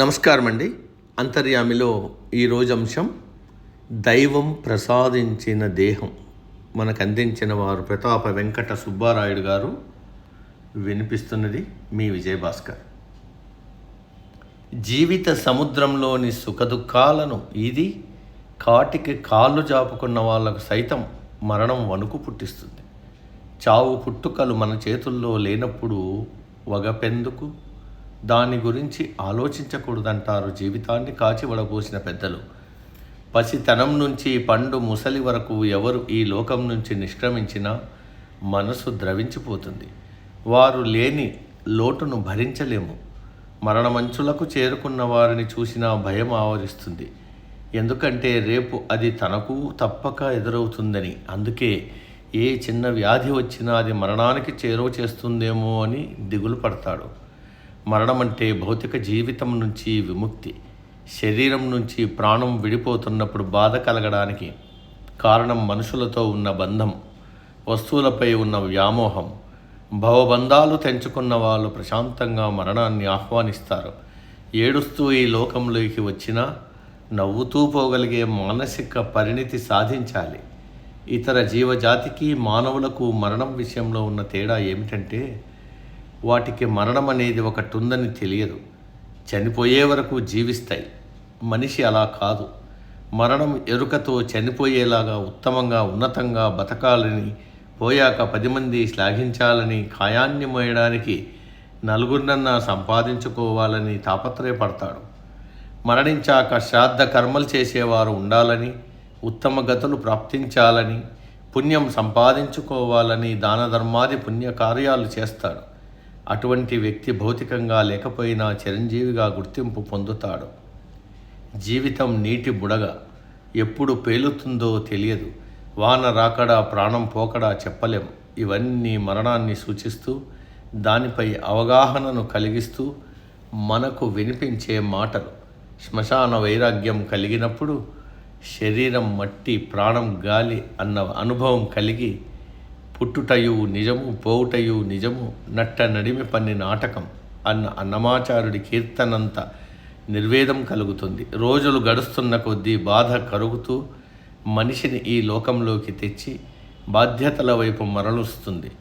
నమస్కారం అండి. అంతర్యామిలో ఈరోజు అంశం దైవం ప్రసాదించిన దేహం. మనకు అందించిన వారు ప్రతాప వెంకట సుబ్బారాయుడు గారు. వినిపిస్తున్నది మీ విజయభాస్కర్. జీవిత సముద్రంలోని సుఖదుఖాలను ఇది కాటికి కాళ్ళు జాపుకున్న వాళ్ళకు సైతం మరణం వణుకు పుట్టిస్తుంది. చావు పుట్టుకలు మన చేతుల్లో లేనప్పుడు వగపెందుకు, దాని గురించి ఆలోచించకూడదంటారు జీవితాన్ని కాచి వడపోసిన పెద్దలు. పసితనం నుంచి పండు ముసలి వరకు ఎవరు ఈ లోకం నుంచి నిష్క్రమించినా మనసు ద్రవించిపోతుంది. వారు లేని లోటును భరించలేము. మరణమంచులకు చేరుకున్న వారిని చూసినా భయం ఆవరిస్తుంది. ఎందుకంటే రేపు అది తనకు తప్పక ఎదురవుతుందని. అందుకే ఏ చిన్న వ్యాధి వచ్చినా అది మరణానికి చేరువ చేస్తుందేమో అని దిగులు పడతాడు. మరణం అంటే భౌతిక జీవితం నుంచి విముక్తి. శరీరం నుంచి ప్రాణం విడిపోతున్నప్పుడు బాధ కలగడానికి కారణం మనుషులతో ఉన్న బంధం, వస్తువులపై ఉన్న వ్యామోహం. భవబంధాలు తెంచుకున్న వాళ్ళు ప్రశాంతంగా మరణాన్ని ఆహ్వానిస్తారు. ఏడుస్తూ ఈ లోకంలోకి వచ్చినా నవ్వుతూ పోగలిగే మానసిక పరిణితి సాధించాలి. ఇతర జీవజాతికి మానవులకు మరణం విషయంలో ఉన్న తేడా ఏమిటంటే వాటికి మరణం అనేది ఒకటి ఉందని తెలియదు. చనిపోయే వరకు జీవిస్తాయి. మనిషి అలా కాదు. మరణం ఎరుకతో చనిపోయేలాగా ఉత్తమంగా ఉన్నతంగా బతకాలని, పోయాక 10 మంది శ్లాఘించాలని, కాయాన్ని మోయడానికి నలుగురినన్నా సంపాదించుకోవాలని తాపత్రయపడతాడు. మరణించాక శ్రాద్ధ కర్మలు చేసేవారు ఉండాలని, ఉత్తమ గతులు ప్రాప్తించాలని, పుణ్యం సంపాదించుకోవాలని దాన ధర్మాది పుణ్యకార్యాలు చేస్తాడు. అటువంటి వ్యక్తి భౌతికంగా లేకపోయినా చిరంజీవిగా గుర్తింపు పొందుతాడు. జీవితం నీటి బుడగ, ఎప్పుడు పేలుతుందో తెలియదు. వాన రాకడా ప్రాణం పోకడా చెప్పలేం. ఇవన్నీ మరణాన్ని సూచిస్తూ దానిపై అవగాహనను కలిగిస్తూ మనకు వినిపించే మాటలు. శ్మశాన వైరాగ్యం కలిగినప్పుడు శరీరం మట్టి, ప్రాణం గాలి అన్న అనుభవం కలిగి పుట్టుటయు నిజము, పోవుటయు నిజము, నట్ట నడిమి పన్ని నాటకం అన్న అన్నమాచారుడి కీర్తనంత నిర్వేదం కలుగుతుంది. రోజులు గడుస్తున్న కొద్దీ బాధ కరుగుతూ మనిషిని ఈ లోకంలోకి తెచ్చి బాధ్యతల వైపు మరలుస్తుంది.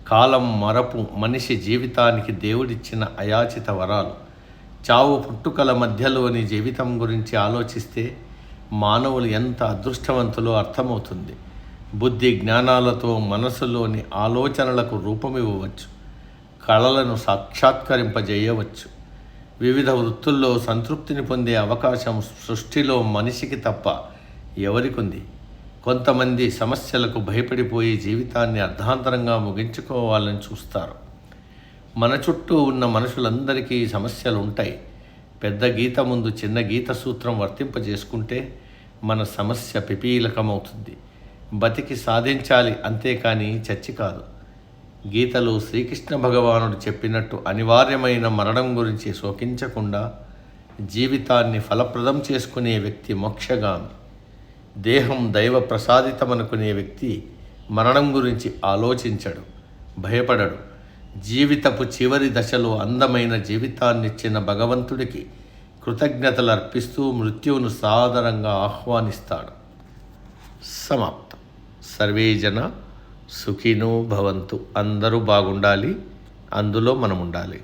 కాలం మరపు మనిషి జీవితానికి దేవుడిచ్చిన అయాచిత వరాలు. చావు పుట్టుకల మధ్యలోని జీవితం గురించి ఆలోచిస్తే మానవులు ఎంత అదృష్టవంతులో అర్థమవుతుంది. బుద్ధి జ్ఞానాలతో మనసులోని ఆలోచనలకు రూపమివ్వవచ్చు. కళలను సాక్షాత్కరింపజేయవచ్చు. వివిధ వృత్తుల్లో సంతృప్తిని పొందే అవకాశం సృష్టిలో మనిషికి తప్ప ఎవరికుంది? కొంతమంది సమస్యలకు భయపడిపోయి జీవితాన్ని అర్ధాంతరంగా ముగించుకోవాలని చూస్తారు. మన చుట్టూ ఉన్న మనుషులందరికీ సమస్యలు ఉంటాయి. పెద్ద గీత ముందు చిన్న గీత సూత్రం వర్తింపజేసుకుంటే మన సమస్య పిపీలకమవుతుంది. బతికి సాధించాలి, అంతేకాని చచ్చి కాదు. గీతలో శ్రీకృష్ణ భగవానుడు చెప్పినట్టు అనివార్యమైన మరణం గురించి శోకించకుండా జీవితాన్ని ఫలప్రదం చేసుకునే వ్యక్తి మోక్షగామి. దేహం దైవ ప్రసాదితమనుకునే వ్యక్తి మరణం గురించి ఆలోచించడు, భయపడడు. జీవితపు చివరి దశలో అందమైన జీవితాన్నిచ్చిన భగవంతుడికి కృతజ్ఞతలు అర్పిస్తూ మృత్యువును సాదరంగా ఆహ్వానిస్తాడు. సమాప్తం. సర్వే జన సుఖినో భవంతు. అందరూ బాగుండాలి, అందులో మనం ఉండాలి.